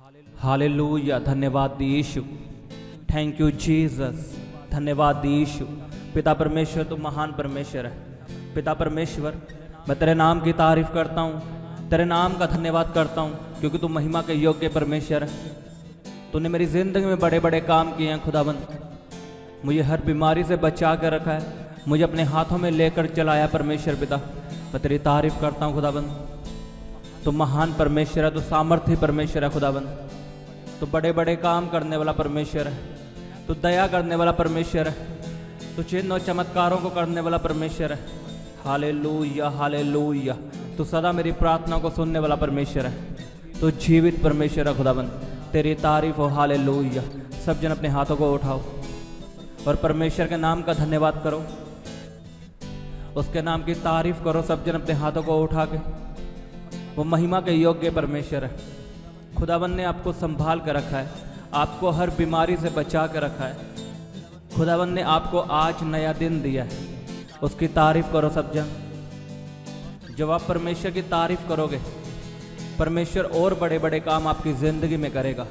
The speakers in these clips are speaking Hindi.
हालेलुया, धन्यवाद यीशु। थैंक यू जीसस, धन्यवाद यीशु। पिता परमेश्वर, तू महान परमेश्वर है। पिता परमेश्वर, मैं तेरे नाम की तारीफ करता हूँ, तेरे नाम का धन्यवाद करता हूँ, क्योंकि तू महिमा के योग्य परमेश्वर है। तूने मेरी ज़िंदगी में बड़े बड़े काम किए हैं खुदाबंद। मुझे हर बीमारी से बचा कर रखा है, मुझे अपने हाथों में लेकर चलाया परमेश्वर पिता। मैं तेरी तारीफ करता हूँ खुदाबंद। तू महान परमेश्वर है, तू सामर्थ्य परमेश्वर है खुदाबंद। तो बड़े बड़े काम करने वाला परमेश्वर है, तो दया करने वाला परमेश्वर है, तो चिन्ह और चमत्कारों को करने वाला परमेश्वर है। Hallelujah, hallelujah. तो सदा मेरी प्रार्थना को सुनने वाला परमेश्वर है, तो जीवित परमेश्वर है खुदाबंद। तेरी तारीफ हो। हालेलुया। सब जन अपने हाथों को उठाओ और परमेश्वर के नाम का धन्यवाद करो, उसके नाम की तारीफ करो। सब जन अपने हाथों को उठा के, वो महिमा के योग्य परमेश्वर है। खुदावन ने आपको संभाल कर रखा है, आपको हर बीमारी से बचा कर रखा है। खुदावन ने आपको आज नया दिन दिया है, उसकी तारीफ करो सब जन। जब आप परमेश्वर की तारीफ करोगे, परमेश्वर और बड़े बड़े काम आपकी ज़िंदगी में करेगा,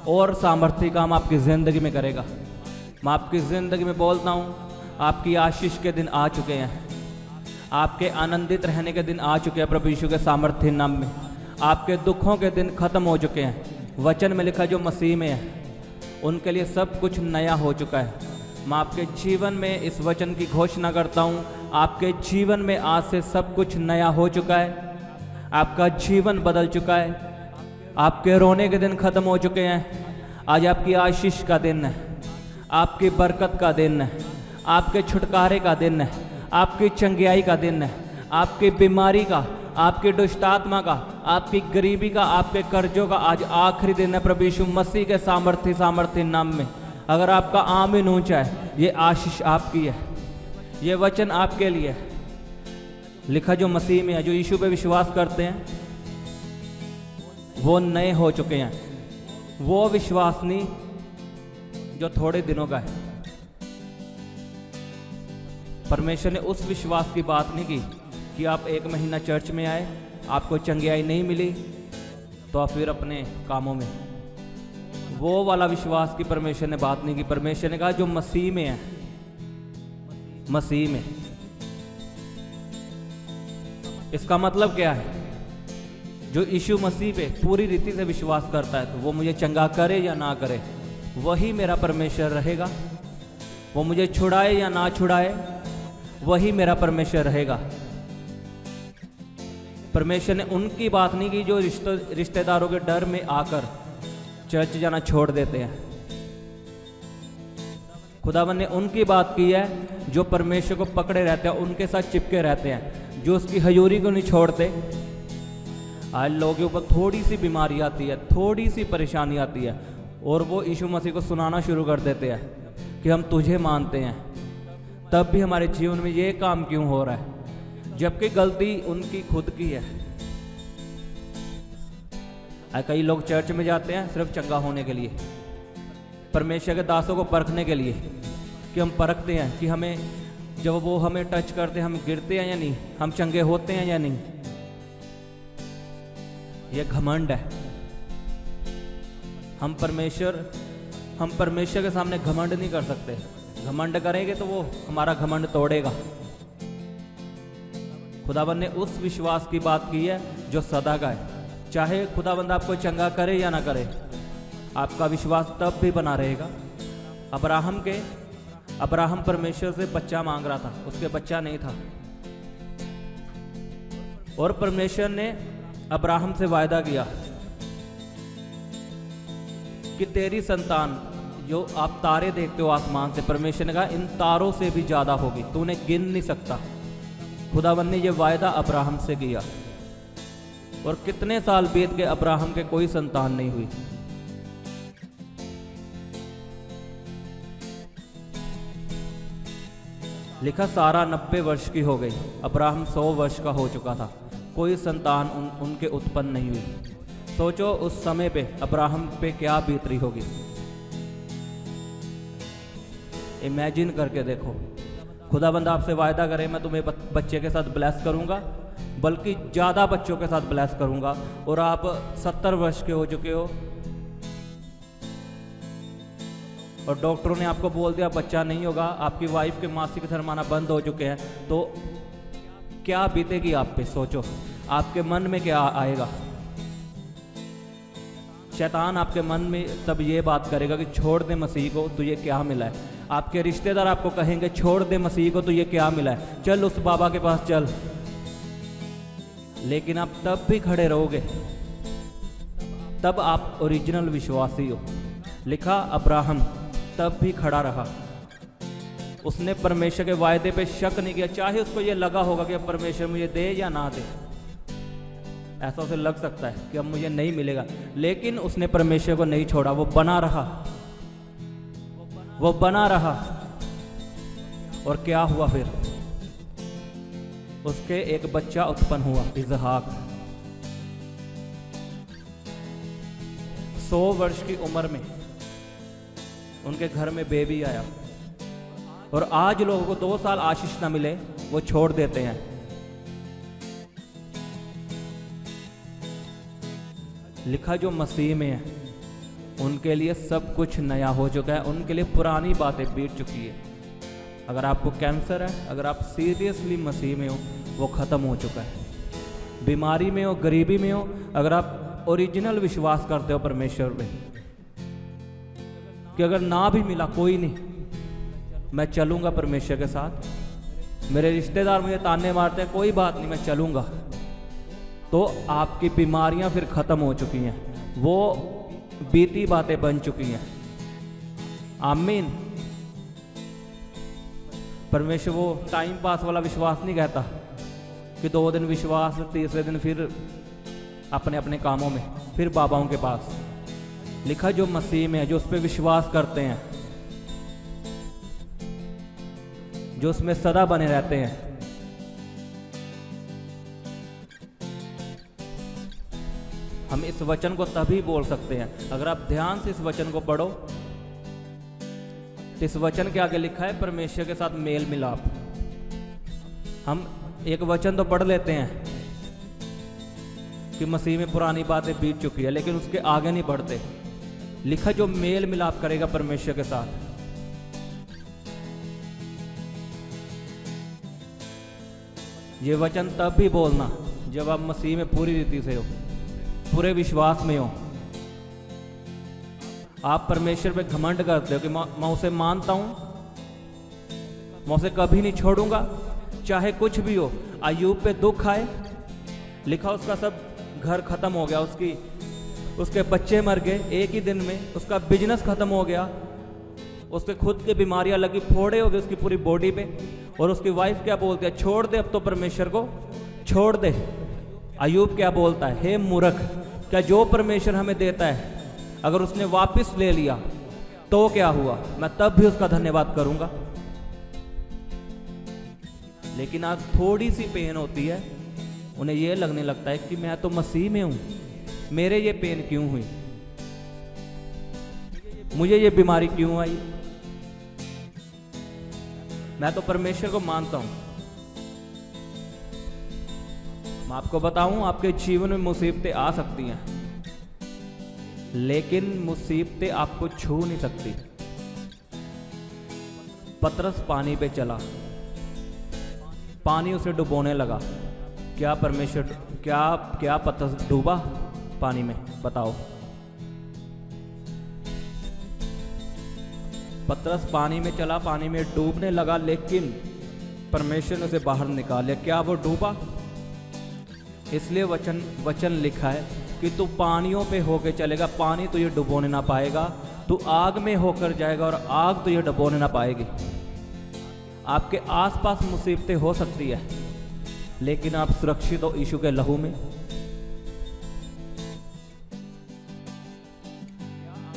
और सामर्थ्य काम आपकी ज़िंदगी में करेगा। मैं आपकी ज़िंदगी में बोलता हूँ, आपकी आशीष के दिन आ चुके हैं, आपके आनंदित रहने के दिन आ चुके हैं प्रभु यीशु के सामर्थ्य नाम में। आपके दुखों के दिन खत्म हो चुके हैं। वचन में लिखा जो मसीह में है, उनके लिए सब कुछ नया हो चुका है। मैं आपके जीवन में इस वचन की घोषणा करता हूँ, आपके जीवन में आज से सब कुछ नया हो चुका है। आपका जीवन बदल चुका है, आपके रोने के दिन खत्म हो चुके हैं। आज आपकी आशीष का दिन है, आपकी बरकत का दिन है, आपके छुटकारे का दिन है, आपकी चंगियाई का दिन है, आपकी बीमारी का, आपकी दुष्टात्मा का, आपकी गरीबी का, आपके कर्जों का आज आखिरी दिन है प्रभु यीशु मसीह के सामर्थ्य नाम में। अगर आपका आमीन ऊंचा है, ये आशीष आपकी है, ये वचन आपके लिए है। लिखा जो मसीह में है, जो यीशु पे विश्वास करते हैं, वो नए हो चुके हैं। वो विश्वास नहीं जो थोड़े दिनों का है। परमेश्वर ने उस विश्वास की बात नहीं की कि आप एक महीना चर्च में आए, आपको चंगियाई नहीं मिली तो आप फिर अपने कामों में, वो वाला विश्वास की परमेश्वर ने बात नहीं की। परमेश्वर ने कहा जो मसीह में है, मसीह में। इसका मतलब क्या है? जो यीशु मसीह पे पूरी रीति से विश्वास करता है, तो वो मुझे चंगा करे या ना करे, वही मेरा परमेश्वर रहेगा। वो मुझे छुड़ाए या ना छुड़ाए, वही मेरा परमेश्वर रहेगा। परमेश्वर ने उनकी बात नहीं की जो रिश्तेदारों के डर में आकर चर्च जाना छोड़ देते हैं। खुदावन ने उनकी बात की है जो परमेश्वर को पकड़े रहते हैं, उनके साथ चिपके रहते हैं, जो उसकी हजूरी को नहीं छोड़ते। आज लोगों के ऊपर थोड़ी सी बीमारी आती है, थोड़ी सी परेशानी आती है, और वो यीशु मसीह को सुनाना शुरू कर देते हैं कि हम तुझे मानते हैं, तब भी हमारे जीवन में ये काम क्यों हो रहा है, जबकि गलती उनकी खुद की है। कई लोग चर्च में जाते हैं सिर्फ चंगा होने के लिए, परमेश्वर के दासों को परखने के लिए, कि हम परखते हैं कि हमें, जब वो हमें टच करते हैं, हम गिरते हैं या नहीं, हम चंगे होते हैं या नहीं। ये घमंड है। हम परमेश्वर के सामने घमंड नहीं कर सकते। घमंड करेंगे तो वो हमारा घमंड तोड़ेगा। खुदाबंद ने उस विश्वास की बात की है जो सदा का है। चाहे खुदाबंद आपको चंगा करे या ना करे, आपका विश्वास तब भी बना रहेगा। अब्राहम परमेश्वर से बच्चा मांग रहा था, उसके बच्चा नहीं था, और परमेश्वर ने अब्राहम से वायदा किया कि तेरी संतान, जो आप तारे देखते हो आसमान से, परमेश्वर ने कहा इन तारों से भी ज्यादा होगी, तू उन्हें गिन नहीं सकता। खुदावन ने यह वायदा अब्राहम से किया, और कितने साल बीत गए, अब्राहम के कोई संतान नहीं हुई। लिखा सारा 90 वर्ष की हो गई, अब्राहम 100 वर्ष का हो चुका था, कोई संतान उनके उत्पन्न नहीं हुई। सोचो उस समय पे अब्राहम पे क्या बीत रही होगी। इमेजिन करके देखो। खुदाबंद आपसे वायदा करे मैं तुम्हें बच्चे के साथ ब्लेस करूंगा, बल्कि ज़्यादा बच्चों के साथ ब्लेस करूंगा, और आप 70 वर्ष के हो चुके हो, और डॉक्टरों ने आपको बोल दिया बच्चा नहीं होगा, आपकी वाइफ के मासिक धर्म आना बंद हो चुके हैं, तो क्या बीतेगी आप पे? सोचो, आपके मन में क्या आएगा? शैतान आपके मन में तब ये बात करेगा कि छोड़ दे मसीह को, तुझे क्या मिला है। आपके रिश्तेदार आपको कहेंगे छोड़ दे मसीह को, तुझे क्या मिला है, चल उस बाबा के पास चल। लेकिन आप तब भी खड़े रहोगे, तब आप ओरिजिनल विश्वासी हो। लिखा अब्राहम तब भी खड़ा रहा, उसने परमेश्वर के वायदे पे शक नहीं किया, चाहे उसको ये लगा होगा कि अब परमेश्वर मुझे दे या ना दे। ऐसा उसे लग सकता है कि अब मुझे नहीं मिलेगा, लेकिन उसने परमेश्वर को नहीं छोड़ा, वो बना रहा, वो बना रहा। और क्या हुआ फिर? उसके एक बच्चा उत्पन्न हुआ, इसहाक। 100 वर्ष की उम्र में उनके घर में बेबी आया। और आज लोगों को 2 साल आशीष ना मिले, वो छोड़ देते हैं। लिखा जो मसीह में है उनके लिए सब कुछ नया हो चुका है, उनके लिए पुरानी बातें बीत चुकी है। अगर आपको कैंसर है, अगर आप सीरियसली मसीह में हो, वो ख़त्म हो चुका है। बीमारी में हो, गरीबी में हो, अगर आप ओरिजिनल विश्वास करते हो परमेश्वर में कि अगर ना भी मिला कोई नहीं, मैं चलूँगा परमेश्वर के साथ, मेरे रिश्तेदार मुझे ताने मारते हैं, कोई बात नहीं, मैं चलूँगा, तो आपकी बीमारियां फिर ख़त्म हो चुकी हैं, वो बीती बातें बन चुकी हैं। आमीन। परमेश्वर वो टाइम पास वाला विश्वास नहीं कहता कि 2 दिन विश्वास, तीसरे दिन फिर अपने अपने कामों में, फिर बाबाओं के पास। लिखा जो मसीह में है, जो उस पर विश्वास करते हैं, जो उसमें सदा बने रहते हैं, हम इस वचन को तभी बोल सकते हैं। अगर आप ध्यान से इस वचन को पढ़ो तो इस वचन के आगे लिखा है परमेश्वर के साथ मेल मिलाप। हम एक वचन तो पढ़ लेते हैं कि मसीह में पुरानी बातें बीत चुकी है, लेकिन उसके आगे नहीं बढ़ते। लिखा जो मेल मिलाप करेगा परमेश्वर के साथ। ये वचन तब भी बोलना जब आप मसीह में पूरी रीति से हो, पूरे विश्वास में हो। आप परमेश्वर पे घमंड करते हो कि मैं उसे मानता हूं, मैं उसे कभी नहीं छोड़ूंगा, चाहे कुछ भी हो। अय्यूब पे दुख आए, लिखा उसका सब घर खत्म हो गया, उसके बच्चे मर गए एक ही दिन में, उसका बिजनेस खत्म हो गया, उसके खुद की बीमारियां लगी, फोड़े हो गए उसकी पूरी बॉडी पे। और उसकी वाइफ क्या बोलती है? छोड़ दे अब तो परमेश्वर को, छोड़ दे। अय्यूब क्या बोलता है? हे मूर्ख, क्या जो परमेश्वर हमें देता है अगर उसने वापस ले लिया तो क्या हुआ? मैं तब भी उसका धन्यवाद करूंगा। लेकिन आज थोड़ी सी पेन होती है, उन्हें यह लगने लगता है कि मैं तो मसीह में हूं, मेरे ये पेन क्यों हुई, मुझे ये बीमारी क्यों आई, मैं तो परमेश्वर को मानता हूं। मैं आपको बताऊं, आपके जीवन में मुसीबतें आ सकती हैं, लेकिन मुसीबतें आपको छू नहीं सकती। पतरस पानी पे चला, पानी उसे डुबोने लगा। क्या परमेश्वर, क्या पतरस डूबा पानी में? बताओ। पतरस पानी में चला, पानी में डूबने लगा, लेकिन परमेश्वर ने उसे बाहर निकाल लिया। क्या वो डूबा? इसलिए वचन लिखा है कि तू पानियों पे होके चलेगा, पानी तुझे डुबोने ना पाएगा। तू आग में होकर जाएगा और आग तुझे डुबोने ना पाएगी। आपके आसपास मुसीबतें हो सकती है, लेकिन आप सुरक्षित हो यीशु के लहू में।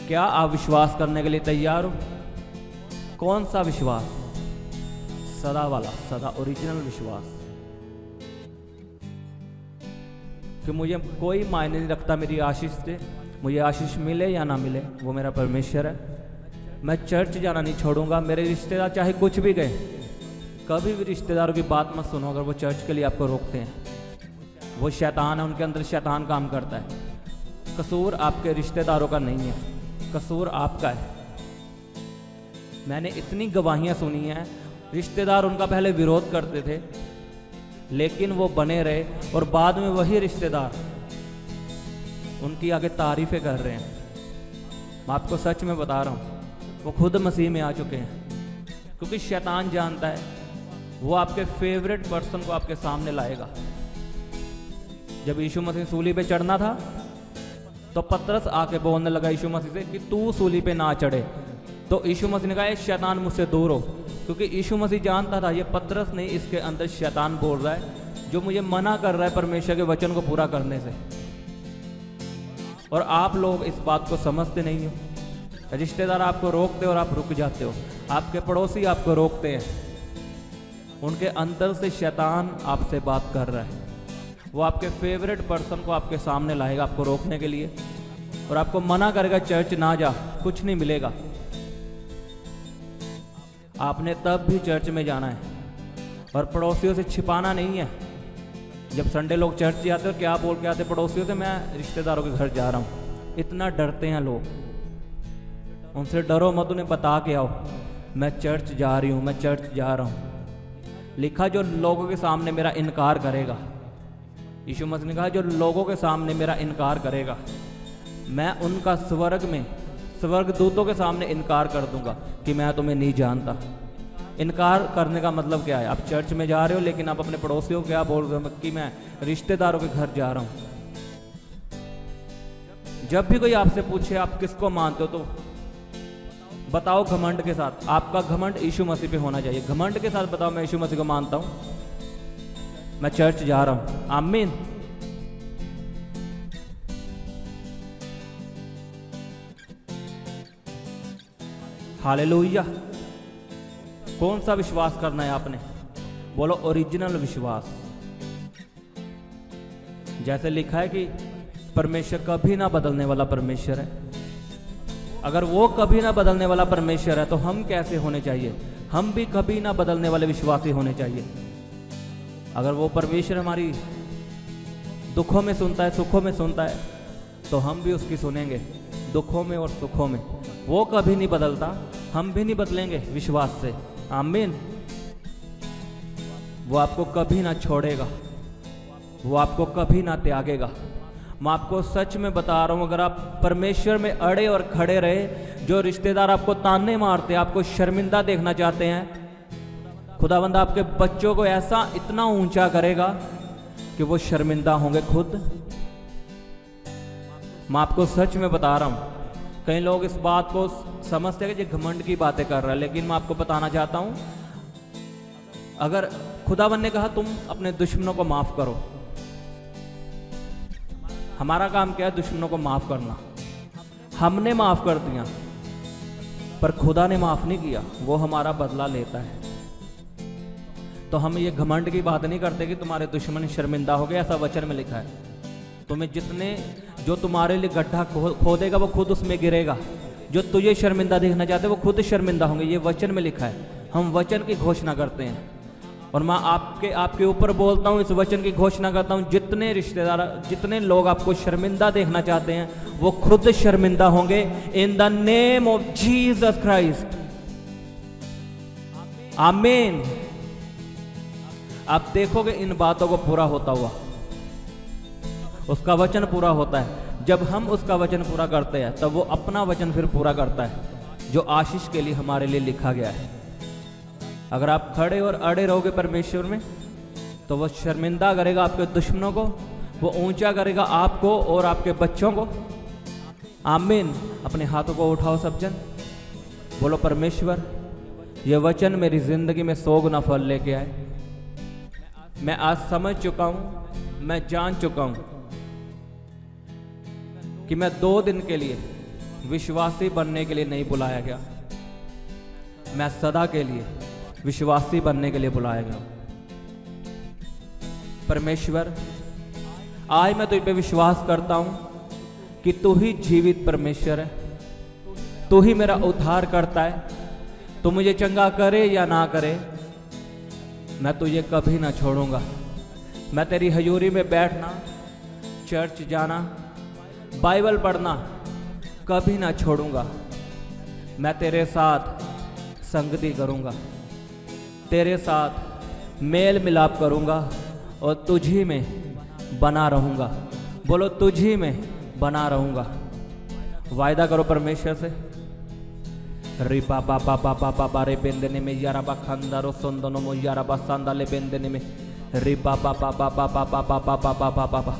क्या आप विश्वास करने के लिए तैयार हो? कौन सा विश्वास? सदा वाला, सदा ओरिजिनल विश्वास कि मुझे कोई मायने नहीं रखता मेरी आशीष से, मुझे आशीष मिले या ना मिले, वो मेरा परमेश्वर है। मैं चर्च जाना नहीं छोड़ूंगा। मेरे रिश्तेदार चाहे कुछ भी गए, कभी भी रिश्तेदारों की बात मत सुनो। अगर वो चर्च के लिए आपको रोकते हैं, वो शैतान है, उनके अंदर शैतान काम करता है। कसूर आपके रिश्तेदारों का नहीं है, कसूर आपका है। मैंने इतनी गवाहियाँ सुनी हैं, रिश्तेदार उनका पहले विरोध करते थे लेकिन वो बने रहे, और बाद में वही रिश्तेदार उनकी आगे तारीफ़ें कर रहे हैं। मैं आपको सच में बता रहा हूँ, वो खुद मसीह में आ चुके हैं, क्योंकि शैतान जानता है वो आपके फेवरेट पर्सन को आपके सामने लाएगा। जब यीशु मसीह सूली पे चढ़ना था तो पतरस आके बोलने लगा यीशु मसीह से कि तू सूली पे ना चढ़े, तो यीशु मसीह ने कहा शैतान मुझसे दूर हो, क्योंकि यीशु मसीह जानता था ये पतरस नहीं, इसके अंदर शैतान बोल रहा है जो मुझे मना कर रहा है परमेश्वर के वचन को पूरा करने से। और आप लोग इस बात को समझते नहीं हो। रिश्तेदार आपको रोकते और आप रुक जाते हो, आपके पड़ोसी आपको रोकते हैं, उनके अंदर से शैतान आपसे बात कर रहा है। वो आपके फेवरेट पर्सन को आपके सामने लाएगा आपको रोकने के लिए, और आपको मना करेगा चर्च ना जा, कुछ नहीं मिलेगा। आपने तब भी चर्च में जाना है और पड़ोसियों से छिपाना नहीं है। जब संडे लोग चर्च जाते हो क्या बोल के आते पड़ोसियों से, मैं रिश्तेदारों के घर जा रहा हूँ। इतना डरते हैं लोग, उनसे डरो मत, उन्हें बता के आओ मैं चर्च जा रही हूँ, मैं चर्च जा रहा हूँ। लिखा जो लोगों के सामने मेरा इनकार करेगा, यीशु मसीह ने कहा जो लोगों के सामने मेरा इनकार करेगा मैं उनका स्वर्ग में स्वर्गदूतों के सामने इनकार कर दूंगा कि मैं तुम्हें नहीं जानता। इनकार करने का मतलब क्या है? आप चर्च में जा रहे हो लेकिन आप अपने पड़ोसियों को क्या बोल रहे हो कि मैं रिश्तेदारों के घर जा रहा हूँ। जब भी कोई आपसे पूछे आप किसको मानते हो, तो बताओ घमंड के साथ। आपका घमंड यीशु मसीह पे होना चाहिए। घमंड के साथ बताओ मैं यीशु मसीह को मानता हूँ, मैं चर्च जा रहा हूँ। आमीन। हालेलुया। कौन सा विश्वास करना है आपने? बोलो ओरिजिनल विश्वास। जैसे लिखा है कि परमेश्वर कभी ना बदलने वाला परमेश्वर है। अगर वो कभी ना बदलने वाला परमेश्वर है तो हम कैसे होने चाहिए? हम भी कभी ना बदलने वाले विश्वासी होने चाहिए। अगर वो परमेश्वर हमारी दुखों में सुनता है, सुखों में सुनता है, तो हम भी उसकी सुनेंगे दुखों में और सुखों में। वो कभी नहीं बदलता, हम भी नहीं बदलेंगे विश्वास से। आमीन। वो आपको कभी ना छोड़ेगा, वो आपको कभी ना त्यागेगा। मैं आपको सच में बता रहा हूं, अगर आप परमेश्वर में अड़े और खड़े रहे, जो रिश्तेदार आपको ताने मारते, आपको शर्मिंदा देखना चाहते हैं, खुदावंद आपके बच्चों को ऐसा इतना ऊंचा करेगा कि वो शर्मिंदा होंगे खुद। मैं आपको सच में बता रहा हूं। कई लोग इस बात को समझते हैं कि ये घमंड की बातें कर रहा है, लेकिन मैं आपको बताना चाहता हूं, अगर खुदावंद ने कहा तुम अपने दुश्मनों को माफ करो, हमारा काम क्या है? दुश्मनों को माफ करना। हमने माफ कर दिया, पर खुदा ने माफ नहीं किया, वो हमारा बदला लेता है। तो हम ये घमंड की बात नहीं करते कि तुम्हारे दुश्मन शर्मिंदा हो गए। ऐसा वचन में लिखा है, तुम्हें जो तुम्हारे लिए गड्ढा खोदेगा वो खुद उसमें गिरेगा। जो तुझे शर्मिंदा देखना चाहते वो खुद शर्मिंदा होंगे। ये वचन में लिखा है। हम वचन की घोषणा करते हैं, और मैं आपके ऊपर बोलता हूँ, इस वचन की घोषणा करता हूँ, जितने रिश्तेदार, जितने लोग आपको शर्मिंदा देखना चाहते हैं वो खुद शर्मिंदा होंगे। इन the name of Jesus Christ. आमीन। आप देखोगे इन बातों को पूरा होता हुआ। उसका वचन पूरा होता है। जब हम उसका वचन पूरा करते हैं तब वो अपना वचन फिर पूरा करता है जो आशीष के लिए हमारे लिए लिखा गया है। अगर आप खड़े और अड़े रहोगे परमेश्वर में, तो वो शर्मिंदा करेगा आपके दुश्मनों को, वो ऊंचा करेगा आपको और आपके बच्चों को। आमीन। अपने हाथों को उठाओ सब जन, बोलो परमेश्वर ये वचन मेरी जिंदगी में 100 गुना फल लेके आए। मैं आज समझ चुका हूं, मैं जान चुका हूं कि मैं 2 दिन के लिए विश्वासी बनने के लिए नहीं बुलाया गया, मैं सदा के लिए विश्वासी बनने के लिए बुलाया गया। परमेश्वर आज मैं तुझ पे विश्वास करता हूं कि तू ही जीवित परमेश्वर है, तू ही मेरा उद्धार करता है। तू मुझे चंगा करे या ना करे, मैं तुझे कभी ना छोड़ूंगा। मैं तेरी हजूरी में बैठना, चर्च जाना, बाइबल पढ़ना कभी ना छोड़ूंगा। मैं तेरे साथ संगति करूँगा, तेरे साथ मेल मिलाप करूँगा और तुझी में बना रहूँगा। बोलो तुझी में बना रहूँगा। वायदा करो परमेश्वर से। रि बाबा बाबा बाबा बारे बेंदने में यारा बा खंदारो सोंदनो मो यारा बा सांदाले बेंदने में रि बाबा बाबा बाबा बाबा बाबा बाबा बाबा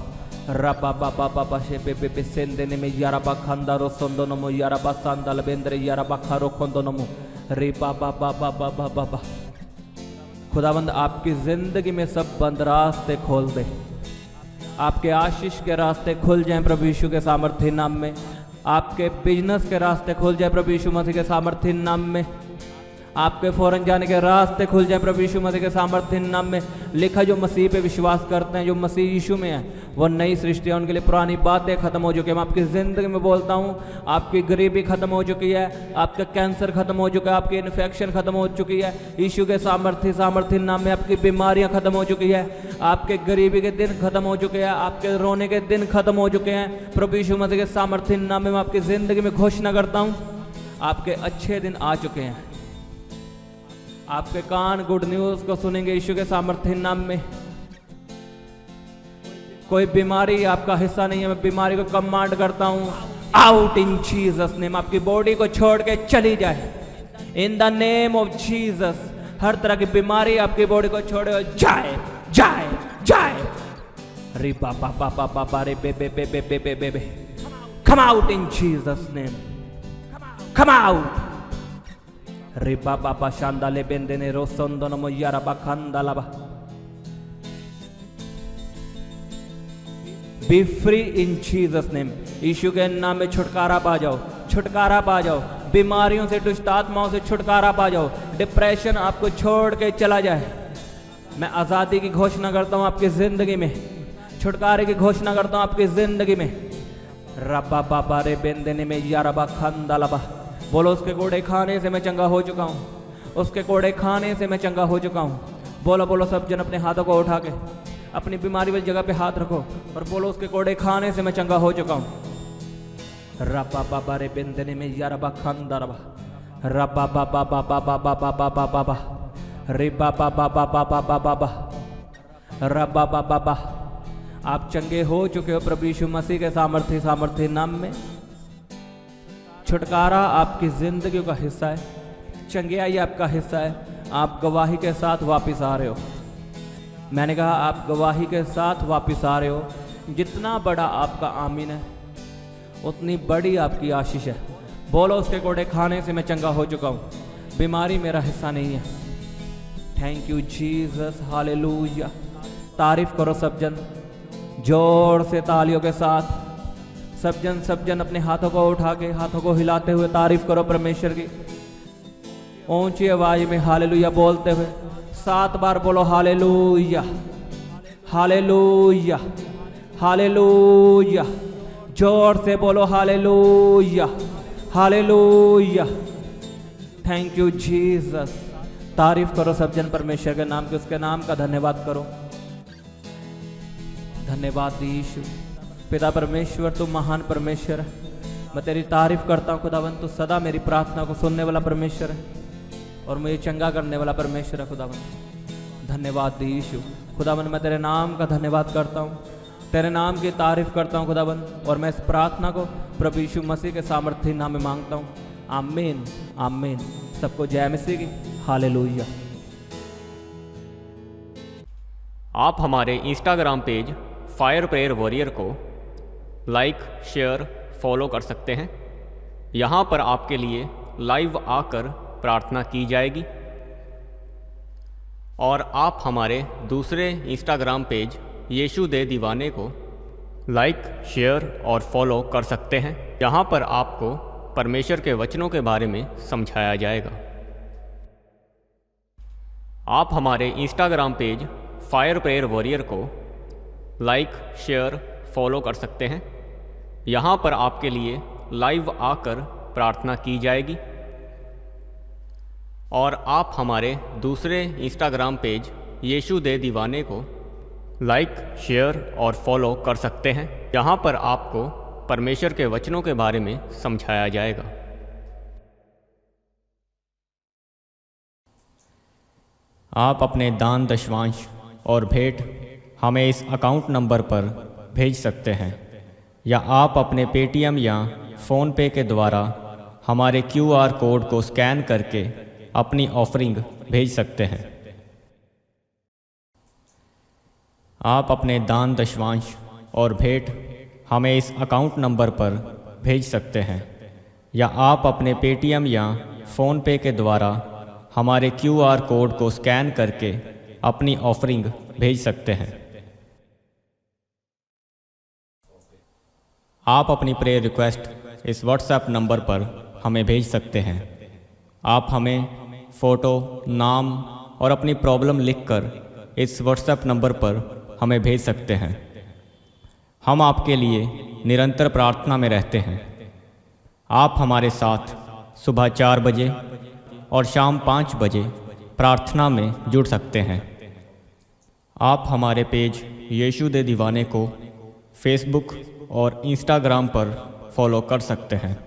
रा बाबा बाबा बा शे पे पे सेंदने में यारा बा खंदारो सोंदनो मो यारा बा सांदाले बेंदरे यारा बा खारो खोंदनो मो रि बाबा बाबा बाबा बाबा। खुदावंद आपकी जिंदगी में सब बंद रास्ते खोल दे, आपके आशीष के रास्ते खुल जाएं प्रभु यीशु के सामर्थ्य नाम में। आपके बिजनेस के रास्ते खुल जाए प्रभु यीशु मसीह के सामर्थ्य नाम में। आपके फौरन जाने के रास्ते खुल जाए प्रभु यीशु मसीह के सामर्थ्य नाम में। लिखा जो मसीह पे विश्वास करते हैं, जो मसीह यीशु में है, वो नई सृष्टि है। उनके लिए पुरानी बातें खत्म हो चुकी हैं। मैं आपकी ज़िंदगी में बोलता हूँ, आपकी गरीबी खत्म हो चुकी है, आपका कैंसर खत्म हो चुका है, आपकी इन्फेक्शन खत्म हो चुकी है। यीशु के सामर्थ्य नाम में आपकी बीमारियाँ खत्म हो चुकी है, आपके गरीबी के दिन खत्म हो चुके हैं, आपके रोने के दिन खत्म हो चुके हैं। प्रभु यीशु मसीह के सामर्थ्य नाम में मैं आपकी ज़िंदगी में घोषणा करता हूँ, आपके अच्छे दिन आ चुके हैं। आपके कान गुड न्यूज को सुनेंगे यीशु के सामर्थ्य नाम में। कोई बीमारी आपका हिस्सा नहीं है। मैं बीमारी को कमांड करता हूं, आउट इन जीसस नेम। आपकी बॉडी को छोड़ के चली जाए in the name of Jesus. हर तरह की बीमारी आपकी बॉडी को छोड़े और जाए जाए जाए। रे बाबा बाबा बाबा रे बे बे बे बे बे बे बे बे। Come out in Jesus name, come out. रे बाबा बा शांदाले बेंदेने रोसंदन मोयारा बा खंदालाबा। Be free in Jesus name. यीशु के नाम में छुटकारा पा जाओ, छुटकारा पा जाओ। बीमारियों से, दुष्ट आत्माओं से छुटकारा पा जाओ। डिप्रेशन आपको छोड़ के चला जाए। मैं आज़ादी की घोषणा करता हूँ आपकी जिंदगी में, छुटकारे की घोषणा करता हूँ आपकी जिंदगी में। रब्बा बाबा रे बेंदेने में यारा बा खंदालाबा। बोलो उसके कोड़े खाने से मैं चंगा हो चुका हूँ, उसके कोड़े खाने से मैं चंगा हो चुका हूँ। बोलो बोलो सब जन अपने हाथों को उठा के अपनी बीमारी वाली जगह पे हाथ रखो और बोलो उसके कोड़े खाने से मैं चंगा हो चुका हूँ। रब्बा बाबा रे बेंदने में यारा बा खंदारबा। रब्बा बाबा बाबा बाबा बाबा बाबा बा रे बाबा बाबा बाबा बाबा बा रब्बा बाबा बा। आप चंगे हो चुके हो प्रभु यीशु मसीह के सामर्थ्य नाम में। छुटकारा आपकी जिंदगी का हिस्सा है, चंगियाई आपका हिस्सा है। आप गवाही के साथ वापस आ रहे हो। मैंने कहा आप गवाही के साथ वापस आ रहे हो। जितना बड़ा आपका आमीन है उतनी बड़ी आपकी आशीष है। बोलो उसके कोड़े खाने से मैं चंगा हो चुका हूँ, बीमारी मेरा हिस्सा नहीं है। Thank you Jesus, hallelujah. तारीफ करो सब जन, जोर से तालियों के साथ। सब जन अपने हाथों को उठा के, हाथों को हिलाते हुए तारीफ करो परमेश्वर की। ऊंची आवाज में हालेलुया बोलते हुए 7 बार बोलो हालेलुया, हालेलुया, हालेलुया। जोर से बोलो hallelujah, hallelujah. Thank you Jesus. तारीफ करो सब जन परमेश्वर के नाम के, उसके नाम का धन्यवाद करो। धन्यवाद यीशु। पिता परमेश्वर तू महान परमेश्वर है। मैं तेरी तारीफ करता हूँ खुदावंत। तू सदा मेरी प्रार्थना को सुनने वाला परमेश्वर है और मुझे चंगा करने वाला परमेश्वर है खुदावंत। धन्यवाद यीशु। खुदावंत मैं तेरे नाम का धन्यवाद करता हूँ, तेरे नाम की तारीफ करता हूँ खुदावंत। और मैं इस प्रार्थना को प्रभु यीशु मसीह के सामर्थ्य नाम में मांगता हूँ। आमीन, आमीन। सबको जय मसीह की। हालेलुया। आप हमारे Instagram page fire prayer warrior को लाइक, शेयर, फॉलो कर सकते हैं। यहाँ पर आपके लिए लाइव आकर प्रार्थना की जाएगी। और आप हमारे दूसरे इंस्टाग्राम पेज यीशु दे दीवाने को लाइक, शेयर और फॉलो कर सकते हैं। यहाँ पर आपको परमेश्वर के वचनों के बारे में समझाया जाएगा। आप हमारे Instagram page fire prayer warrior को लाइक, शेयर, फॉलो कर सकते हैं। यहाँ पर आपके लिए लाइव आकर प्रार्थना की जाएगी। और आप हमारे दूसरे इंस्टाग्राम पेज यीशु दे दीवाने को लाइक, शेयर और फॉलो कर सकते हैं। यहाँ पर आपको परमेश्वर के वचनों के बारे में समझाया जाएगा। आप अपने दान दशवांश और भेंट हमें इस अकाउंट नंबर पर भेज सकते हैं या आप अपने पेटीएम या फ़ोनपे के द्वारा हमारे QR कोड को स्कैन करके अपनी ऑफरिंग भेज सकते हैं। आप अपने दान दशवांश और भेंट हमें इस अकाउंट नंबर पर भेज सकते हैं या आप अपने पेटीएम या फ़ोनपे के द्वारा हमारे QR कोड को स्कैन करके अपनी ऑफरिंग भेज सकते हैं। आप अपनी प्रेयर रिक्वेस्ट इस व्हाट्सएप नंबर पर हमें भेज सकते हैं। आप हमें फ़ोटो, नाम और अपनी प्रॉब्लम लिखकर इस व्हाट्सएप नंबर पर हमें भेज सकते हैं। हम आपके लिए निरंतर प्रार्थना में रहते हैं। आप हमारे साथ सुबह 4 बजे और शाम 5 बजे प्रार्थना में जुड़ सकते हैं। आप हमारे पेज यीशु दे दीवाने को फेसबुक और इंस्टाग्राम पर फॉलो कर सकते हैं।